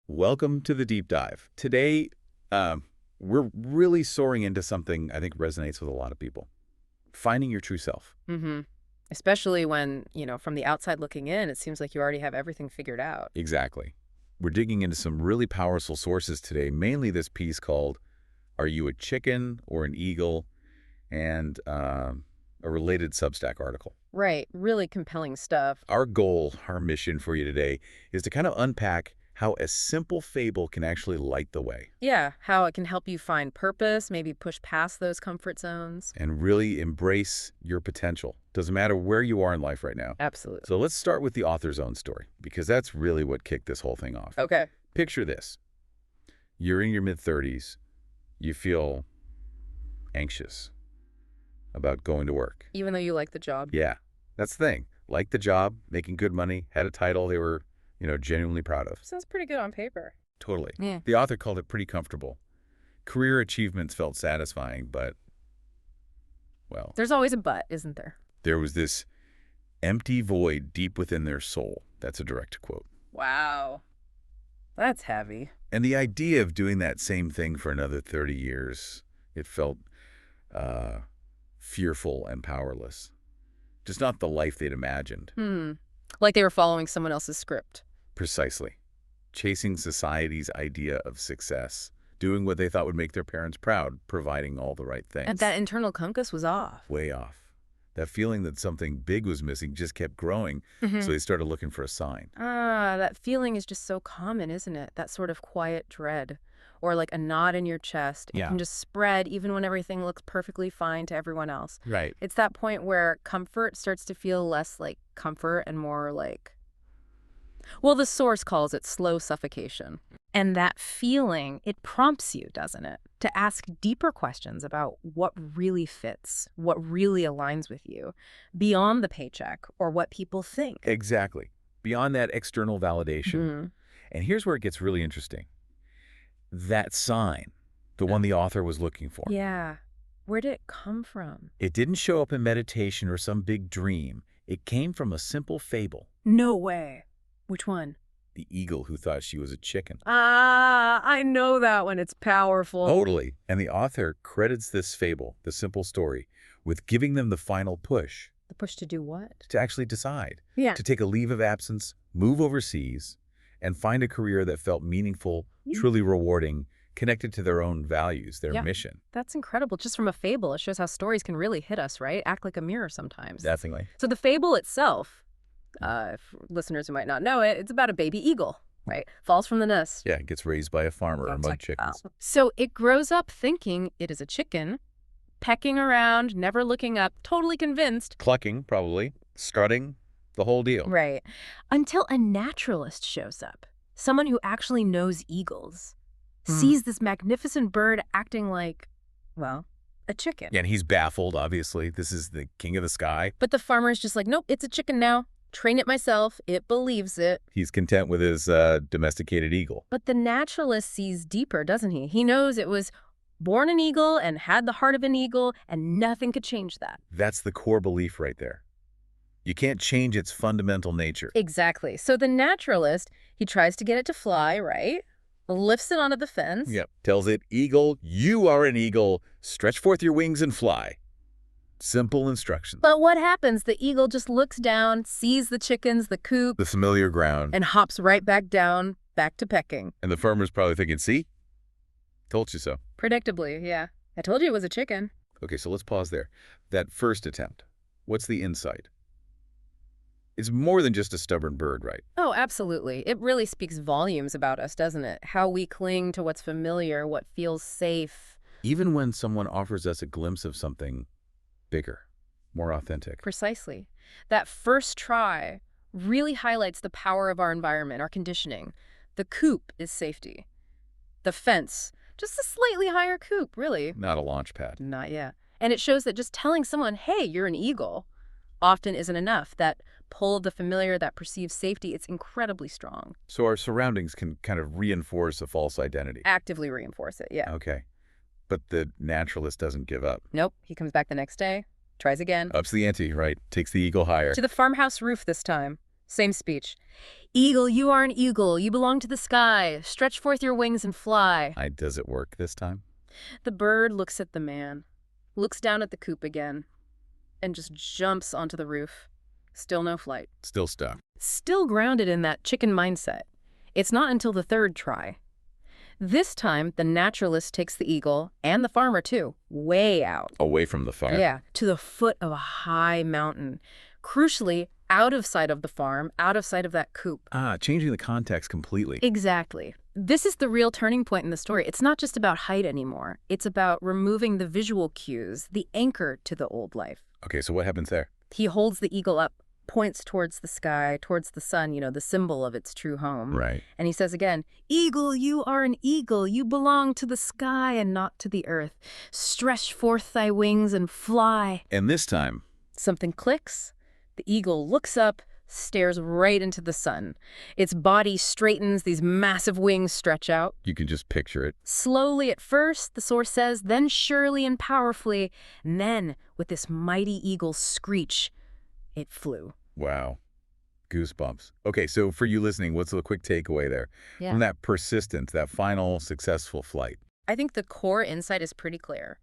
Welcome to the deep dive. Today, we're really soaring into something I think resonates with a lot of people. Finding your true self. Mm-hmm. Especially when, from the outside looking in, it seems like you already have everything figured out. Exactly. We're digging into some really powerful sources today, mainly this piece called Are You a Chicken or an Eagle? And a related Substack article. Right. Really compelling stuff. Our goal, our mission for you today, is to kind of unpack how a simple fable can actually light the way. Yeah. How it can help you find purpose, maybe push past those comfort zones. And really embrace your potential. Doesn't matter where you are in life right now. Absolutely. So let's start with the author's own story, because that's really what kicked this whole thing off. Okay. Picture this. You're in your mid-30s. You feel anxious about going to work. Even though you like the job. Yeah, that's the thing. Like the job, making good money, had a title they were, genuinely proud of. Sounds pretty good on paper. Totally. Yeah. The author called it pretty comfortable. Career achievements felt satisfying, but, well, There's always a but, isn't there? there was this empty void deep within their soul. That's a direct quote. Wow. That's heavy. And the idea of doing that same thing for another 30 years, it felt fearful and powerless. Just not the life they'd imagined. Like they were following someone else's script. Precisely. Chasing society's idea of success, doing what they thought would make their parents proud, providing all the right things. And that internal compass was off. Way off. That feeling that something big was missing just kept growing, so they started looking for a sign. That feeling is just so common, isn't it? That sort of quiet dread. Or like a knot in your chest. It can just spread even when everything looks perfectly fine to everyone else. Right. It's that point where comfort starts to feel less like comfort and more like, well, the source calls it slow suffocation. And that feeling, it prompts you, doesn't it, to ask deeper questions about what really fits, what really aligns with you, beyond the paycheck or what people think. Exactly. Beyond that external validation. And here's where it gets really interesting. That sign, the one the author was looking for. Yeah. Where did it come from? It didn't show up in meditation or some big dream. It came from a simple fable. No way. Which one? The eagle who thought she was a chicken. I know that one. It's powerful. Totally. And the author credits this fable, the simple story, with giving them the final push. The push to do what? To actually decide. Yeah. To take a leave of absence, move overseas, and find a career that felt meaningful, truly rewarding, connected to their own values, their mission. That's incredible. Just from a fable, it shows how stories can really hit us, right? Act like a mirror sometimes. Definitely. So the fable itself, for listeners who might not know it, it's about a baby eagle, right? Falls from the nest. Yeah, it gets raised by a farmer among chickens. So it grows up thinking it is a chicken, pecking around, never looking up, totally convinced. Clucking, probably. Strutting. The whole deal. Right. Until a naturalist shows up. Someone who actually knows eagles. Sees this magnificent bird acting like, well, a chicken. Yeah, and he's baffled, obviously. This is the king of the sky. But the farmer's just like, nope, it's a chicken now. Train it myself. It believes it. He's content with his domesticated eagle. But the naturalist sees deeper, doesn't he? He knows it was born an eagle and had the heart of an eagle, and nothing could change that. That's the core belief right there. You can't change its fundamental nature. Exactly. So the naturalist, he tries to get it to fly, right? Lifts it onto the fence. Yep. Tells it, eagle, you are an eagle. Stretch forth your wings and fly. Simple instructions. But what happens? The eagle just looks down, sees the chickens, the coop, The familiar ground. and hops right back down, back to pecking. And the farmer's probably thinking, see? Told you so. Predictably, yeah. I told you it was a chicken. Okay, so let's pause there. That first attempt, what's the insight? It's more than just a stubborn bird, right? Oh, absolutely. It really speaks volumes about us, doesn't it? How we cling to what's familiar, what feels safe. Even when someone offers us a glimpse of something bigger, more authentic. Precisely. That first try really highlights the power of our environment, our conditioning. The coop is safety. The fence, just a slightly higher coop, really. Not a launch pad. Not yet. And it shows that just telling someone, hey, you're an eagle, often isn't enough. That pull of the familiar, that perceived safety, it's incredibly strong. So our surroundings can kind of reinforce a false identity. Actively reinforce it, yeah. Okay. But the naturalist doesn't give up. Nope. He comes back the next day, tries again. Ups the ante, right? Takes the eagle higher. To the farmhouse roof this time. Same speech. Eagle, you are an eagle. You belong to the sky. Stretch forth your wings and fly. Does it work this time? The bird looks at the man, looks down at the coop again, and just jumps onto the roof. Still no flight. Still stuck. Still grounded in that chicken mindset. It's not until the third try. This time, the naturalist takes the eagle, and the farmer too, way out. Away from the fire? Yeah, to the foot of a high mountain. Crucially, out of sight of the farm, out of sight of that coop. Changing the context completely. Exactly. This is the real turning point in the story. It's not just about height anymore. It's about removing the visual cues, the anchor to the old life. Okay, so what happens there? He holds the eagle up, points towards the sky, towards the sun, the symbol of its true home. Right. And he says again, "Eagle, you are an eagle. You belong to the sky and not to the earth. Stretch forth thy wings and fly." And this time, something clicks. The eagle looks up, stares right into the sun. Its body straightens, these massive wings stretch out. you can just picture it. Slowly at first, the source says, then surely and powerfully, and then, with this mighty eagle screech, it flew. Wow. Goosebumps. Okay, so for you listening, what's the quick takeaway there? Yeah. From that persistence, that final successful flight? I think the core insight is pretty clear.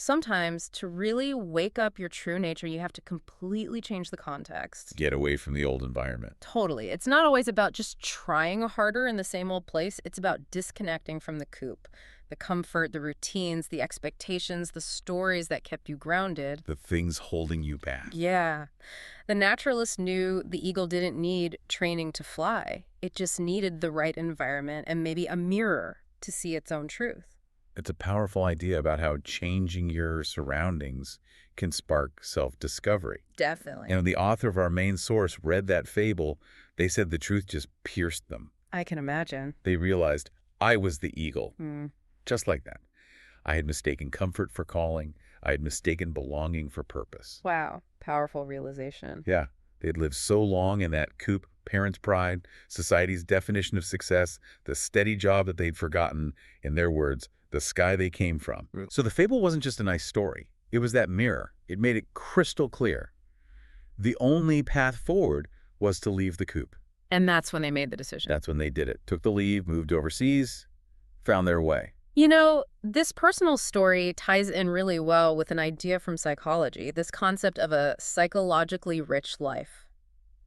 Sometimes, to really wake up your true nature, you have to completely change the context. Get away from the old environment. Totally. It's not always about just trying harder in the same old place. It's about disconnecting from the coop. The comfort, the routines, the expectations, the stories that kept you grounded. The things holding you back. Yeah. The naturalist knew the eagle didn't need training to fly. It just needed the right environment and maybe a mirror to see its own truth. It's a powerful idea about how changing your surroundings can spark self-discovery. Definitely. And when the author of our main source read that fable, they said the truth just pierced them. I can imagine. They realized, I was the eagle. Mm. Just like that. I had mistaken comfort for calling. I had mistaken belonging for purpose. Wow. Powerful realization. Yeah. They'd lived so long in that coop, parents' pride, society's definition of success, the steady job that they'd forgotten, in their words, the sky they came from. So the fable wasn't just a nice story. It was that mirror. It made it crystal clear. The only path forward was to leave the coop. And that's when they made the decision. That's when they did it. Took the leave, moved overseas, found their way. This personal story ties in really well with an idea from psychology, this concept of a psychologically rich life.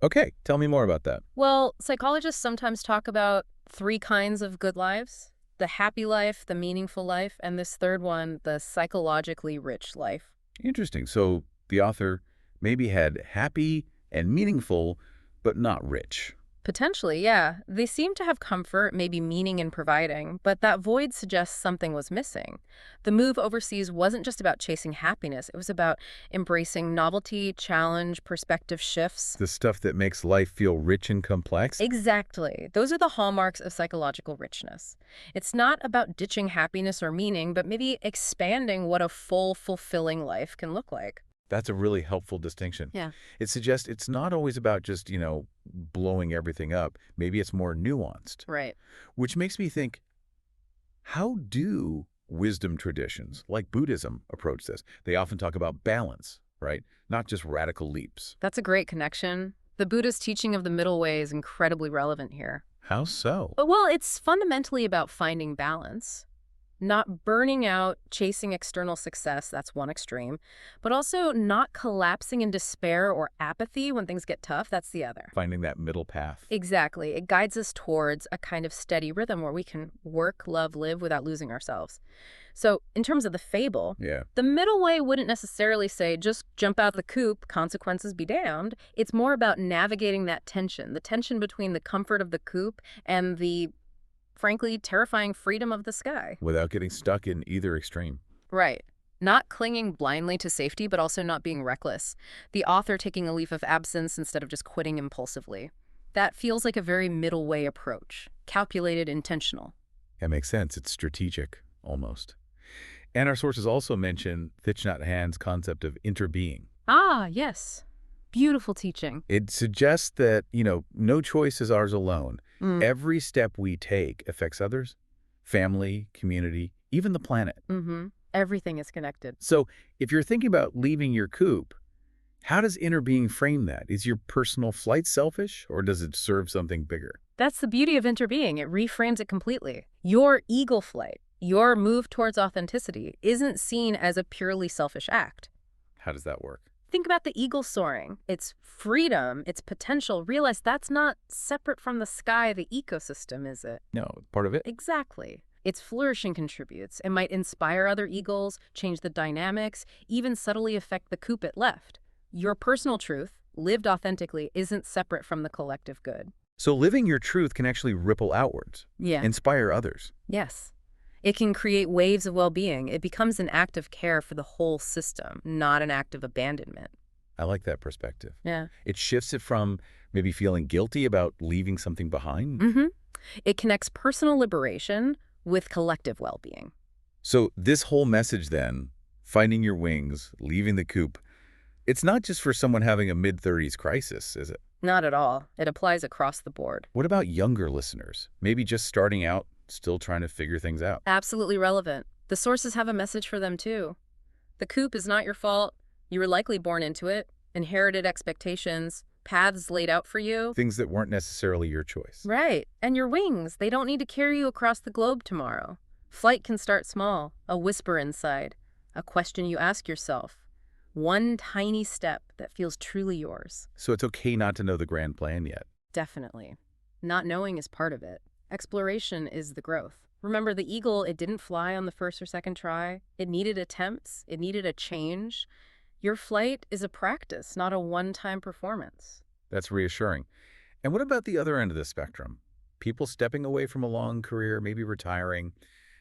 Okay, tell me more about that. Well, psychologists sometimes talk about 3 kinds of good lives: the happy life, the meaningful life, and this third one, the psychologically rich life. Interesting. So the author maybe had happy and meaningful, but not rich. Potentially, yeah. They seem to have comfort, maybe meaning in providing, but that void suggests something was missing. The move overseas wasn't just about chasing happiness. It was about embracing novelty, challenge, perspective shifts. The stuff that makes life feel rich and complex? Exactly. Those are the hallmarks of psychological richness. It's not about ditching happiness or meaning, but maybe expanding what a full, fulfilling life can look like. That's a really helpful distinction. Yeah. It suggests it's not always about just, blowing everything up. Maybe it's more nuanced. Right. Which makes me think, how do wisdom traditions like Buddhism approach this? They often talk about balance, right? Not just radical leaps. That's a great connection. The Buddha's teaching of the middle way is incredibly relevant here. How so? Well, it's fundamentally about finding balance. Not burning out, chasing external success, that's one extreme, but also not collapsing in despair or apathy when things get tough, that's the other. Finding that middle path. Exactly. It guides us towards a kind of steady rhythm where we can work, love, live without losing ourselves. So in terms of the fable, the middle way wouldn't necessarily say just jump out the coop, consequences be damned. It's more about navigating that tension, the tension between the comfort of the coop and the frankly, terrifying freedom of the sky. Without getting stuck in either extreme. Right. Not clinging blindly to safety, but also not being reckless. The author taking a leave of absence instead of just quitting impulsively. That feels like a very middle way approach. Calculated, intentional. That makes sense. It's strategic, almost. And our sources also mention Thich Nhat Hanh's concept of interbeing. Ah, yes. Beautiful teaching. It suggests that, no choice is ours alone. Every step we take affects others, family, community, even the planet. Everything is connected. So if you're thinking about leaving your coop, How does inner being frame that? Is your personal flight selfish, or does it serve something bigger? That's the beauty of interbeing. It reframes it completely. Your eagle flight, your move towards authenticity, isn't seen as a purely selfish act. How does that work? Think about the eagle soaring. Its freedom, its potential. Realize that's not separate from the sky, the ecosystem, is it? No, part of it? Exactly. Its flourishing contributes. It might inspire other eagles, change the dynamics, even subtly affect the coop it left. Your personal truth, lived authentically, isn't separate from the collective good. So living your truth can actually ripple outwards, Yeah. inspire others. Yes. It can create waves of well-being. It becomes an act of care for the whole system, not an act of abandonment. I like that perspective. Yeah. It shifts it from maybe feeling guilty about leaving something behind. Mm-hmm. It connects personal liberation with collective well-being. So this whole message then, finding your wings, leaving the coop, it's not just for someone having a mid-30s crisis, is it? Not at all. It applies across the board. What about younger listeners? Maybe just starting out, still trying to figure things out. Absolutely relevant. The sources have a message for them too. The coop is not your fault. You were likely born into it, inherited expectations, paths laid out for you. Things that weren't necessarily your choice. Right. And your wings, they don't need to carry you across the globe tomorrow. Flight can start small, a whisper inside, a question you ask yourself. One tiny step that feels truly yours. So it's okay not to know the grand plan yet. Definitely. Not knowing is part of it. Exploration is the growth. Remember, the eagle, it didn't fly on the first or second try. It needed attempts. It needed a change. Your flight is a practice, not a one-time performance. That's reassuring. And what about the other end of the spectrum? People stepping away from a long career, maybe retiring.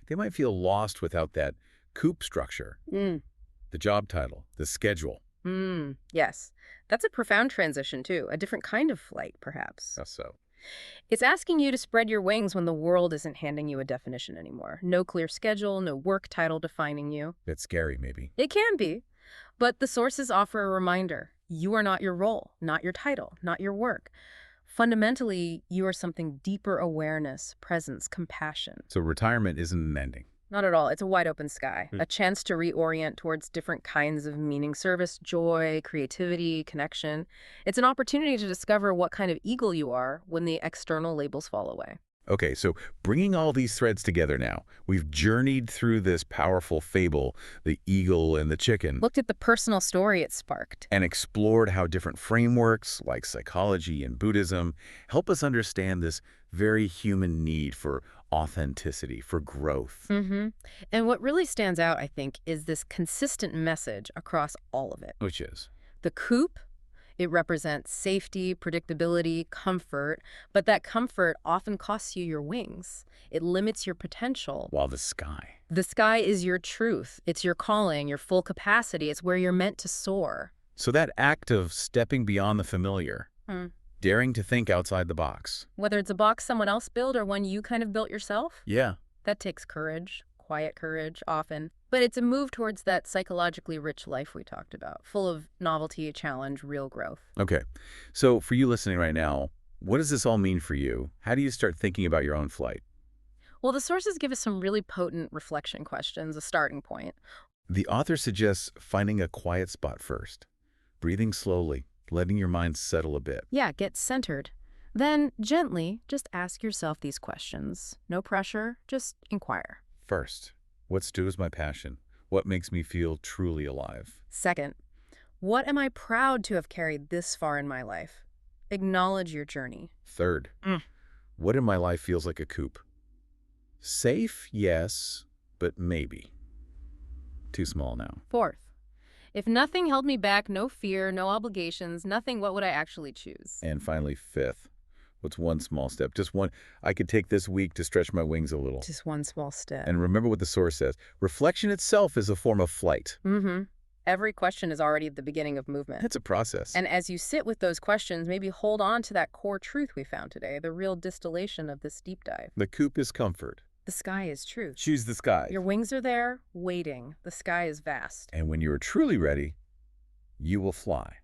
They might feel lost without that coop structure, the job title, the schedule. Yes. That's a profound transition, too. A different kind of flight, perhaps. How so? It's asking you to spread your wings when the world isn't handing you a definition anymore. No clear schedule, no work title defining you. Bit scary, maybe. It can be, but the sources offer a reminder. You are not your role, not your title, not your work. Fundamentally, you are something deeper: awareness, presence, compassion. So retirement isn't an ending. Not at all. It's a wide open sky, a chance to reorient towards different kinds of meaning, service, joy, creativity, connection. It's an opportunity to discover what kind of eagle you are when the external labels fall away. Okay, so bringing all these threads together now, we've journeyed through this powerful fable, the eagle and the chicken, Looked at the personal story it sparked. and explored how different frameworks like psychology and Buddhism help us understand this very human need for authenticity, for growth. And what really stands out, I think, is this consistent message across all of it. Which is? The coop, it represents safety, predictability, comfort, but that comfort often costs you your wings. It limits your potential. While the sky. The sky is your truth. It's your calling, your full capacity. It's where you're meant to soar. So that act of stepping beyond the familiar, daring to think outside the box. Whether it's a box someone else built or one you kind of built yourself, Yeah. that takes courage, quiet courage often. But it's a move towards that psychologically rich life we talked about, full of novelty, challenge, real growth. Okay. So for you listening right now, what does this all mean for you? How do you start thinking about your own flight? Well, the sources give us some really potent reflection questions, a starting point. The author suggests finding a quiet spot first, breathing slowly, letting your mind settle a bit. Yeah, get centered. Then, gently, just ask yourself these questions. No pressure, just inquire. First, what stirs my passion? What makes me feel truly alive? Second, what am I proud to have carried this far in my life? Acknowledge your journey. Third, what in my life feels like a coop? Safe, yes, but maybe. Too small now. Fourth, if nothing held me back, no fear, no obligations, nothing, what would I actually choose? And finally, fifth, what's one small step? Just one I could take this week to stretch my wings a little. Just one small step. And remember what the source says. Reflection itself is a form of flight. Every question is already at the beginning of movement. It's a process. And as you sit with those questions, maybe hold on to that core truth we found today, the real distillation of this deep dive. The coop is comfort. The sky is truth. Choose the sky. Your wings are there, waiting. The sky is vast. And when you are truly ready, you will fly.